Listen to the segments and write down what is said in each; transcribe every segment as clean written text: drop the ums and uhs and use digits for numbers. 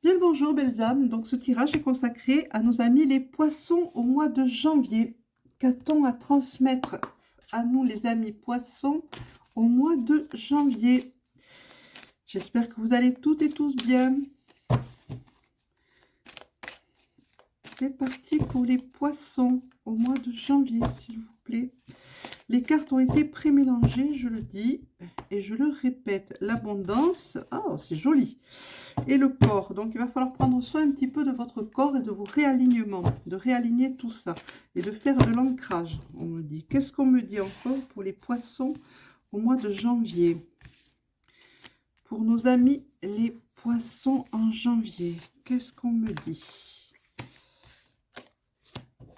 Bien le bonjour, belles âmes. Donc, ce tirage est consacré à nos amis les poissons au mois de janvier. Qu'a-t-on à transmettre à nous, les amis poissons, au mois de janvier? J'espère que vous allez toutes et tous bien. C'est parti pour les poissons au mois de janvier, s'il vous plaît. Les cartes ont été pré-mélangées, je le dis et je le répète. L'abondance, oh, c'est joli. Et le corps, donc il va falloir prendre soin un petit peu de votre corps et de vos réalignements, de réaligner tout ça et de faire de l'ancrage, on me dit. Qu'est-ce qu'on me dit encore pour les poissons au mois de janvier? Pour nos amis les poissons en janvier, qu'est-ce qu'on me dit?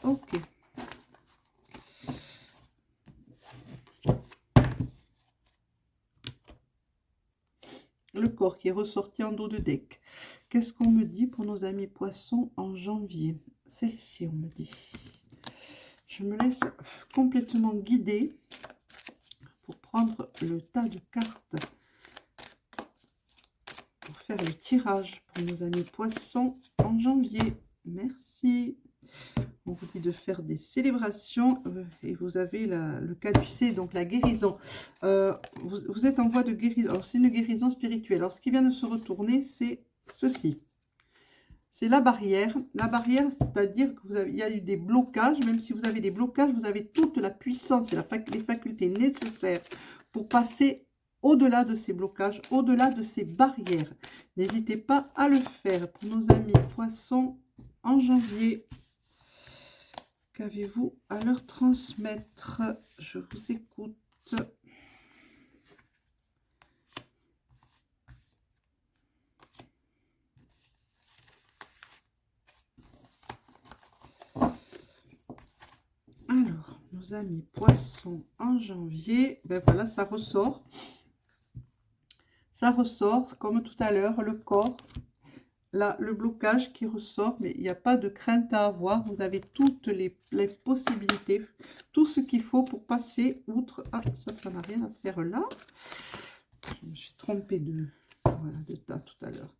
Ok. Le corps qui est ressorti en dos de deck. Qu'est-ce qu'on me dit pour nos amis poissons en janvier? Celle-ci, on me dit. Je me laisse complètement guider pour prendre le tas de cartes pour faire le tirage pour nos amis poissons en janvier. Merci. On vous dit de faire des célébrations et vous avez le caducée, donc la guérison. Vous êtes en voie de guérison. Alors, c'est une guérison spirituelle. Alors, ce qui vient de se retourner, c'est ceci. C'est la barrière. La barrière, c'est-à-dire qu'il y a eu des blocages. Même si vous avez des blocages, vous avez toute la puissance et les facultés nécessaires pour passer au-delà de ces blocages, au-delà de ces barrières. N'hésitez pas à le faire pour nos amis poissons en janvier. Qu'avez-vous à leur transmettre? Je vous écoute. Alors, nos amis poissons en janvier, ben voilà, ça ressort. Ça ressort, comme tout à l'heure, le corps. Là, le blocage qui ressort, mais il n'y a pas de crainte à avoir. Vous avez toutes les possibilités, tout ce qu'il faut pour passer outre. Ah, ça n'a rien à faire là. Je me suis trompée de tas tout à l'heure.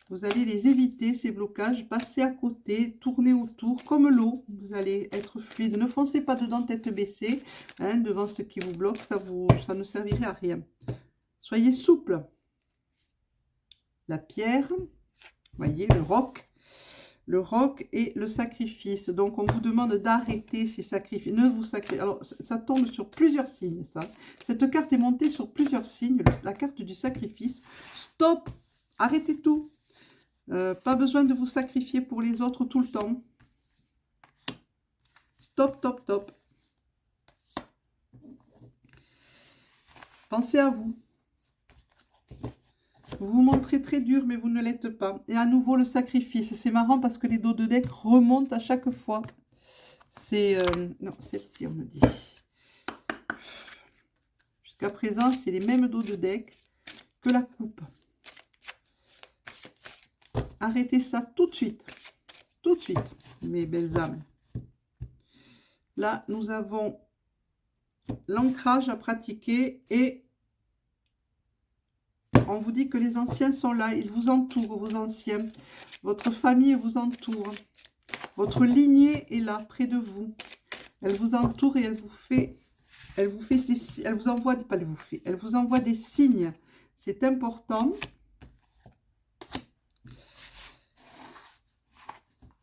Vous allez les éviter, ces blocages, passer à côté, tourner autour, comme l'eau. Vous allez être fluide. Ne foncez pas dedans tête baissée, hein, devant ce qui vous bloque, ça ne servirait à rien. Soyez souple. La pierre, voyez, le roc et le sacrifice. Donc, on vous demande d'arrêter ces sacrifices. Ne vous sacrifiez. Alors, ça tombe sur plusieurs signes, ça. Cette carte est montée sur plusieurs signes. La carte du sacrifice. Stop. Arrêtez tout. Pas besoin de vous sacrifier pour les autres tout le temps. Stop, stop, stop. Pensez à vous. Vous vous montrez très dur, mais vous ne l'êtes pas. Et à nouveau, le sacrifice. C'est marrant parce que les dos de deck remontent à chaque fois. C'est... non, celle-ci, on me dit. Jusqu'à présent, c'est les mêmes dos de deck que la coupe. Arrêtez ça tout de suite. Tout de suite, mes belles âmes. Là, nous avons l'ancrage à pratiquer et on vous dit que les anciens sont là. Ils vous entourent, vos anciens. Votre famille vous entoure. Votre lignée est là, près de vous. Elle vous entoure et elle vous envoie, pas elle vous fait, elle vous envoie des signes. C'est important.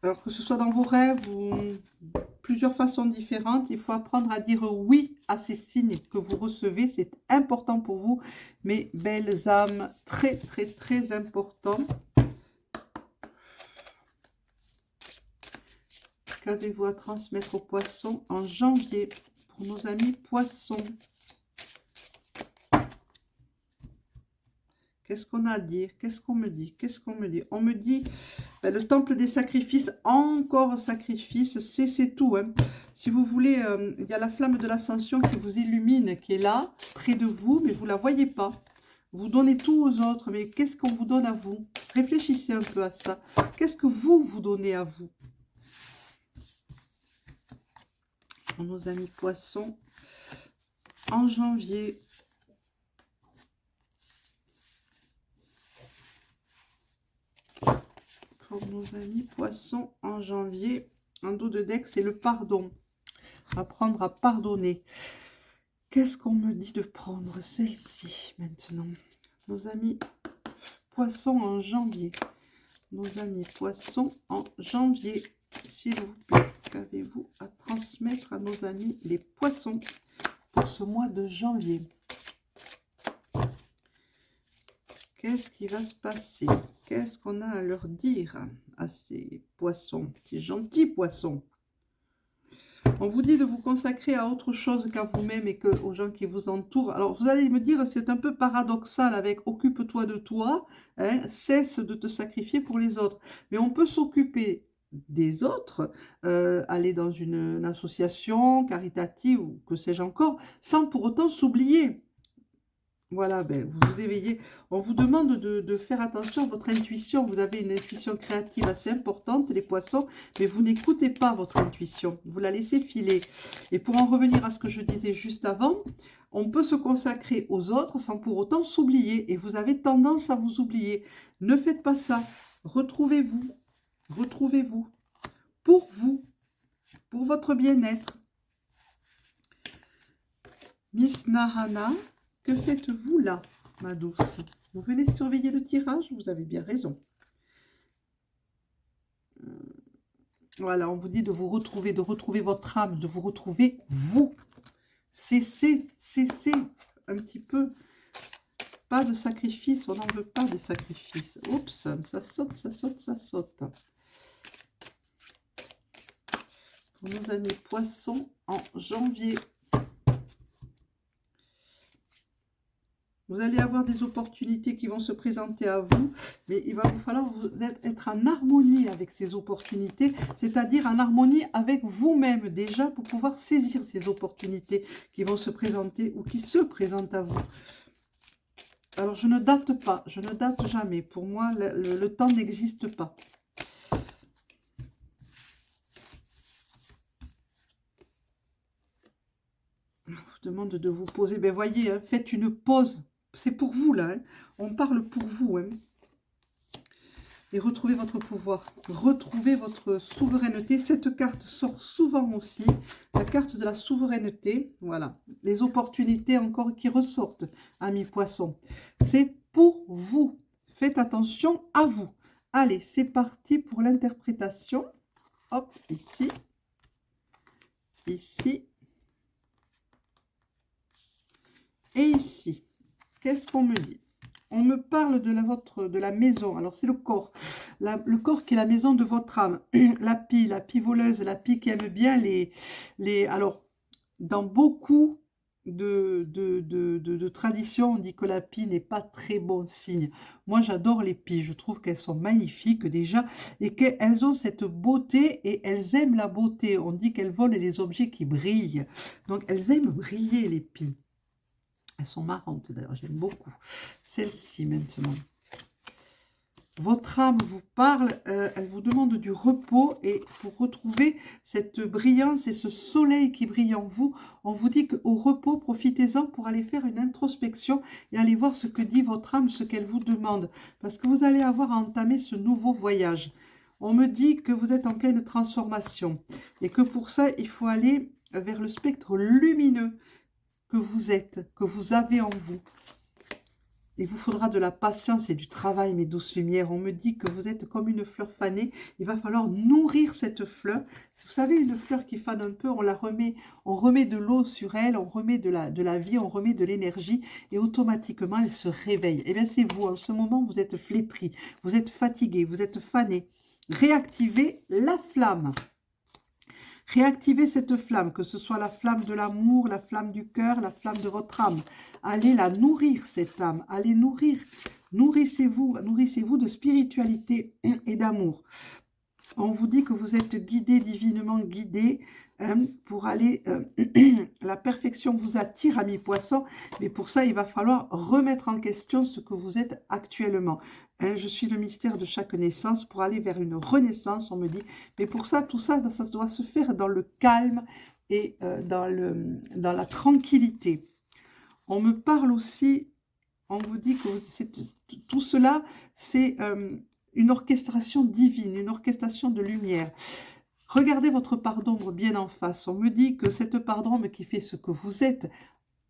Alors que ce soit dans vos rêves ou plusieurs façons différentes, il faut apprendre à dire oui à ces signes que vous recevez. C'est important pour vous, mes belles âmes. Très, très, très important. Qu'avez-vous à transmettre aux poissons en janvier pour nos amis poissons? Qu'est-ce qu'on a à dire? Qu'est-ce qu'on me dit? Qu'est-ce qu'on me dit? On me dit ben, le temple des sacrifices, encore sacrifice, c'est tout. Hein. Si vous voulez, il y a la flamme de l'ascension qui vous illumine, qui est là, près de vous, mais vous ne la voyez pas. Vous donnez tout aux autres, mais qu'est-ce qu'on vous donne à vous? Réfléchissez un peu à ça. Qu'est-ce que vous vous donnez à vous? Pour nos amis poissons, en janvier. pour nos amis poissons en janvier. En dos de deck, c'est le pardon. Apprendre à pardonner. Qu'est-ce qu'on me dit de prendre celle-ci maintenant? Nos amis poissons en janvier. Nos amis poissons en janvier. S'il vous plaît, qu'avez-vous à transmettre à nos amis les poissons pour ce mois de janvier? Qu'est-ce qui va se passer? Qu'est-ce qu'on a à leur dire à ces poissons, ces gentils poissons? On vous dit de vous consacrer à autre chose qu'à vous-même et aux gens qui vous entourent. Alors, vous allez me dire, c'est un peu paradoxal avec « occupe-toi de toi hein, », cesse de te sacrifier pour les autres. Mais on peut s'occuper des autres, aller dans une association caritative ou que sais-je encore, sans pour autant s'oublier. Voilà, ben, vous vous éveillez. On vous demande de faire attention à votre intuition. Vous avez une intuition créative assez importante, les poissons, mais vous n'écoutez pas votre intuition. Vous la laissez filer. Et pour en revenir à ce que je disais juste avant, on peut se consacrer aux autres sans pour autant s'oublier. Et vous avez tendance à vous oublier. Ne faites pas ça. Retrouvez-vous. Retrouvez-vous. Pour vous. Pour votre bien-être. Miss Nahana. Que faites-vous là, ma douce? Vous venez surveiller le tirage? Vous avez bien raison. Voilà, on vous dit de vous retrouver, de retrouver votre âme, de vous retrouver vous. Cessez un petit peu. Pas de sacrifice, on n'en veut pas des sacrifices. Oups, ça saute, ça saute, ça saute. Pour nos amis poissons en janvier. Vous allez avoir des opportunités qui vont se présenter à vous, mais il va vous falloir être en harmonie avec ces opportunités, c'est-à-dire en harmonie avec vous-même déjà pour pouvoir saisir ces opportunités qui vont se présenter ou qui se présentent à vous. Alors je ne date pas, je ne date jamais. Pour moi, le temps n'existe pas. Je vous demande de vous poser, ben voyez, hein, faites une pause. C'est pour vous, là. Hein. On parle pour vous. Hein. Et retrouvez votre pouvoir. Retrouvez votre souveraineté. Cette carte sort souvent aussi. La carte de la souveraineté. Voilà. Les opportunités encore qui ressortent, amis poissons. C'est pour vous. Faites attention à vous. Allez, c'est parti pour l'interprétation. Hop, ici. Ici. Et ici. Qu'est-ce qu'on me dit? On me parle de la maison. Alors, c'est le corps. Le corps qui est la maison de votre âme. La pie voleuse, la pie qui aime bien alors, dans beaucoup de traditions, on dit que la pie n'est pas très bon signe. Moi, j'adore les pies. Je trouve qu'elles sont magnifiques déjà et qu'elles ont cette beauté et elles aiment la beauté. On dit qu'elles volent les objets qui brillent. Donc, elles aiment briller, les pies. Elles sont marrantes d'ailleurs, j'aime beaucoup. Celle-ci maintenant. Votre âme vous parle, elle vous demande du repos et pour retrouver cette brillance et ce soleil qui brille en vous, on vous dit qu'au repos, profitez-en pour aller faire une introspection et aller voir ce que dit votre âme, ce qu'elle vous demande. Parce que vous allez avoir à entamer ce nouveau voyage. On me dit que vous êtes en pleine transformation et que pour ça, il faut aller vers le spectre lumineux que vous êtes, que vous avez en vous. Il vous faudra de la patience et du travail, mes douces lumières. On me dit que vous êtes comme une fleur fanée. Il va falloir nourrir cette fleur. Vous savez, une fleur qui fane un peu, on remet de l'eau sur elle, on remet de la vie, on remet de l'énergie et automatiquement, elle se réveille. Et bien, c'est vous. En ce moment, vous êtes flétri, vous êtes fatigué, vous êtes fané. Réactivez la flamme. Réactivez cette flamme, que ce soit la flamme de l'amour, la flamme du cœur, la flamme de votre âme. Allez la nourrir, cette âme. Allez nourrir. Nourrissez-vous de spiritualité et d'amour. On vous dit que vous êtes guidé, divinement guidé, pour aller... la perfection vous attire, amis poissons, mais pour ça, il va falloir remettre en question ce que vous êtes actuellement. Je suis le mystère de chaque naissance pour aller vers une renaissance, on me dit. Mais pour ça, tout ça, ça doit se faire dans le calme et dans la tranquillité. On me parle aussi, on vous dit que tout cela, c'est une orchestration divine, une orchestration de lumière. Regardez votre part d'ombre bien en face. On me dit que cette part d'ombre qui fait ce que vous êtes,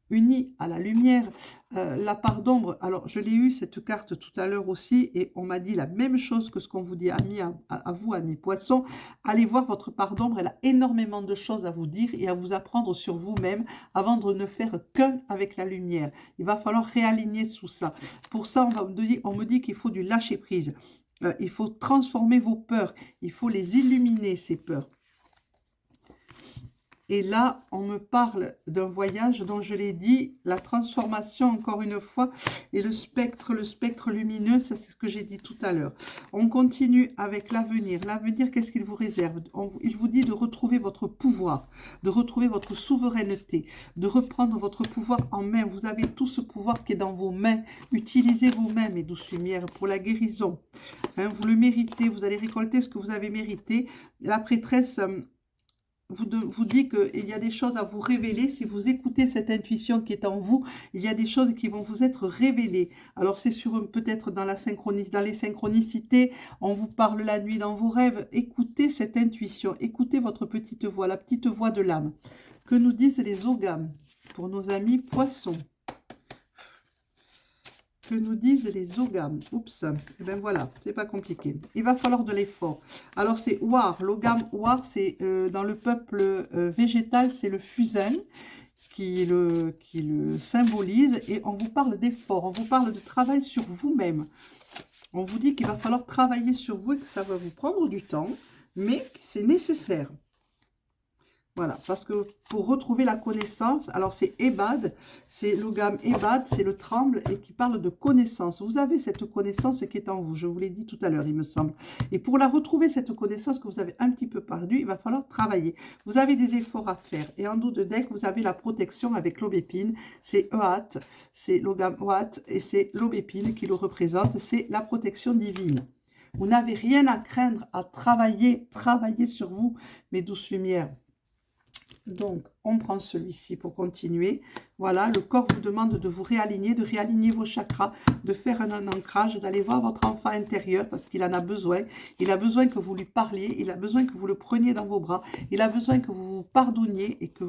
unie à la lumière, la part d'ombre, alors je l'ai eu cette carte tout à l'heure aussi, et on m'a dit la même chose que ce qu'on vous dit, amis, à vous, amis poissons. Allez voir votre part d'ombre, elle a énormément de choses à vous dire et à vous apprendre sur vous-même avant de ne faire qu'un avec la lumière. Il va falloir réaligner tout ça. Pour ça, on me dit qu'il faut du lâcher-prise. Il faut transformer vos peurs, il faut les illuminer, ces peurs. Et là, on me parle d'un voyage dont je l'ai dit, la transformation, encore une fois, et le spectre lumineux, ça c'est ce que j'ai dit tout à l'heure. On continue avec l'avenir. L'avenir, qu'est-ce qu'il vous réserve? Il vous dit de retrouver votre pouvoir, de retrouver votre souveraineté, de reprendre votre pouvoir en main. Vous avez tout ce pouvoir qui est dans vos mains. Utilisez vos mains, mes douces lumières, pour la guérison. Hein, vous le méritez, vous allez récolter ce que vous avez mérité. La prêtresse vous dit qu'il y a des choses à vous révéler. Si vous écoutez cette intuition qui est en vous, il y a des choses qui vont vous être révélées. Alors c'est sur peut-être dans les synchronicités, on vous parle la nuit dans vos rêves. Écoutez cette intuition, écoutez votre petite voix, la petite voix de l'âme. Que nous disent les ogames pour nos amis poissons? Que nous disent les ogames? Oups, et ben voilà, c'est pas compliqué. Il va falloir de l'effort. Alors c'est War, l'ogame War, c'est dans le peuple végétal, c'est le fusain qui le symbolise, et on vous parle d'effort, on vous parle de travail sur vous-même. On vous dit qu'il va falloir travailler sur vous et que ça va vous prendre du temps, mais que c'est nécessaire. Voilà, parce que pour retrouver la connaissance, alors c'est Ebad, c'est l'ogame Ebad, c'est le tremble et qui parle de connaissance. Vous avez cette connaissance qui est en vous, je vous l'ai dit tout à l'heure, il me semble. Et pour la retrouver, cette connaissance que vous avez un petit peu perdue, il va falloir travailler. Vous avez des efforts à faire. Et en dos de deck, vous avez la protection avec l'aubépine, c'est Eat, c'est l'ogame Eat et c'est l'aubépine qui le représente, c'est la protection divine. Vous n'avez rien à craindre, à travailler sur vous, mes douces lumières. Donc, on prend celui-ci pour continuer. Voilà, le corps vous demande de vous réaligner, de réaligner vos chakras, de faire un ancrage, d'aller voir votre enfant intérieur parce qu'il en a besoin. Il a besoin que vous lui parliez, il a besoin que vous le preniez dans vos bras, il a besoin que vous vous pardonniez et que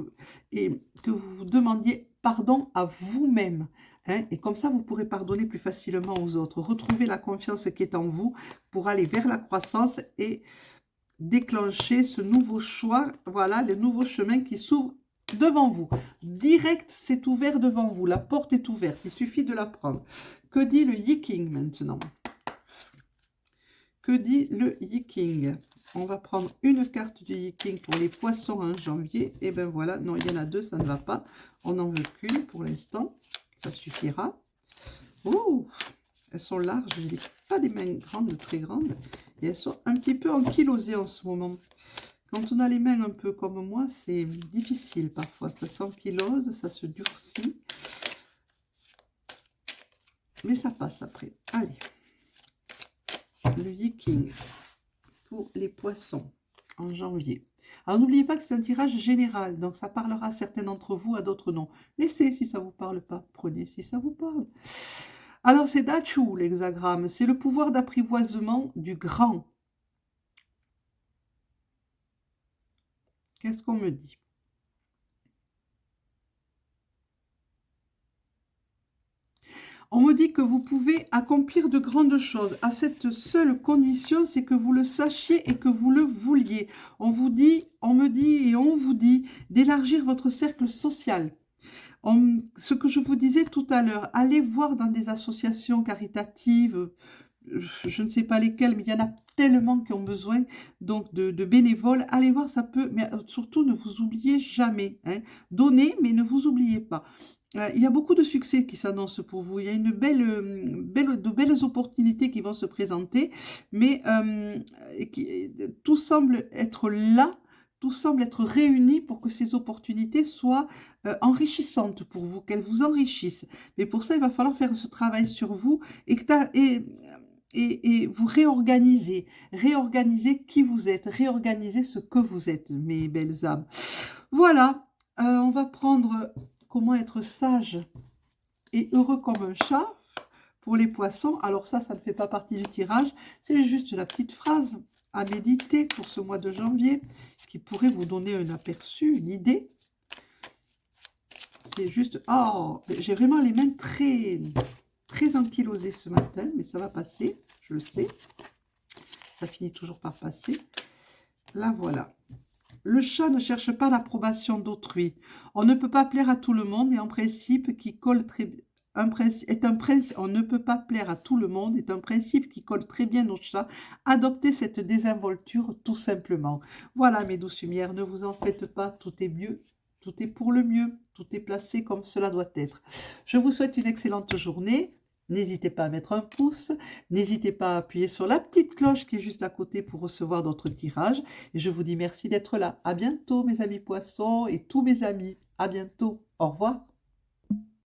vous vous demandiez pardon à vous-même. Hein, et comme ça, vous pourrez pardonner plus facilement aux autres. Retrouvez la confiance qui est en vous pour aller vers la croissance et déclencher ce nouveau choix, voilà, le nouveau chemin qui s'ouvre devant vous. Direct, c'est ouvert devant vous, la porte est ouverte, il suffit de la prendre. Que dit le Yiking maintenant? Que dit le Yiking? On va prendre une carte du Yiking pour les poissons en janvier. Et ben voilà, non, il y en a deux, ça ne va pas. On n'en veut qu'une pour l'instant, ça suffira. Oh, elles sont larges, je n'ai pas des mains grandes, très grandes. Et elles sont un petit peu ankylosées en ce moment. Quand on a les mains un peu comme moi, c'est difficile parfois. Ça s'ankylose, ça se durcit. Mais ça passe après. Allez. Le Yiking pour les poissons en janvier. Alors n'oubliez pas que c'est un tirage général. Donc ça parlera à certains d'entre vous, à d'autres non. Laissez si ça ne vous parle pas. Prenez si ça vous parle. Alors, c'est Dachu, l'hexagramme. C'est le pouvoir d'apprivoisement du grand. Qu'est-ce qu'on me dit? On me dit que vous pouvez accomplir de grandes choses. À cette seule condition, c'est que vous le sachiez et que vous le vouliez. On me dit et on vous dit d'élargir votre cercle social. Ce que je vous disais tout à l'heure, allez voir dans des associations caritatives, je ne sais pas lesquelles, mais il y en a tellement qui ont besoin donc de bénévoles. Allez voir, ça peut, mais surtout ne vous oubliez jamais. Hein. Donnez, mais ne vous oubliez pas. Il y a beaucoup de succès qui s'annoncent pour vous. Il y a de belles opportunités qui vont se présenter, mais tout semble être là. Tout semble être réuni pour que ces opportunités soient enrichissantes pour vous, qu'elles vous enrichissent. Mais pour ça, il va falloir faire ce travail sur vous et vous réorganiser qui vous êtes, réorganiser ce que vous êtes, mes belles âmes. Voilà, on va prendre comment être sage et heureux comme un chat pour les poissons. Alors ça ne fait pas partie du tirage. C'est juste la petite phrase à méditer pour ce mois de janvier qui pourrait vous donner un aperçu, une idée. C'est juste... Oh, j'ai vraiment les mains très ankylosées ce matin, mais ça va passer, je le sais. Ça finit toujours par passer. Là, voilà. Le chat ne cherche pas l'approbation d'autrui. On ne peut pas plaire à tout le monde et en principe qui colle très on ne peut pas plaire à tout le monde est un principe qui colle très bien au chat. Adoptez cette désinvolture tout simplement. Voilà mes douces lumières, ne vous en faites pas, tout est mieux, tout est pour le mieux, tout est placé comme cela doit être. Je vous souhaite une excellente journée. N'hésitez pas à mettre un pouce, n'hésitez pas à appuyer sur la petite cloche qui est juste à côté pour recevoir d'autres tirages. Et je vous dis merci d'être là. À bientôt mes amis poissons et tous mes amis. À bientôt. Au revoir.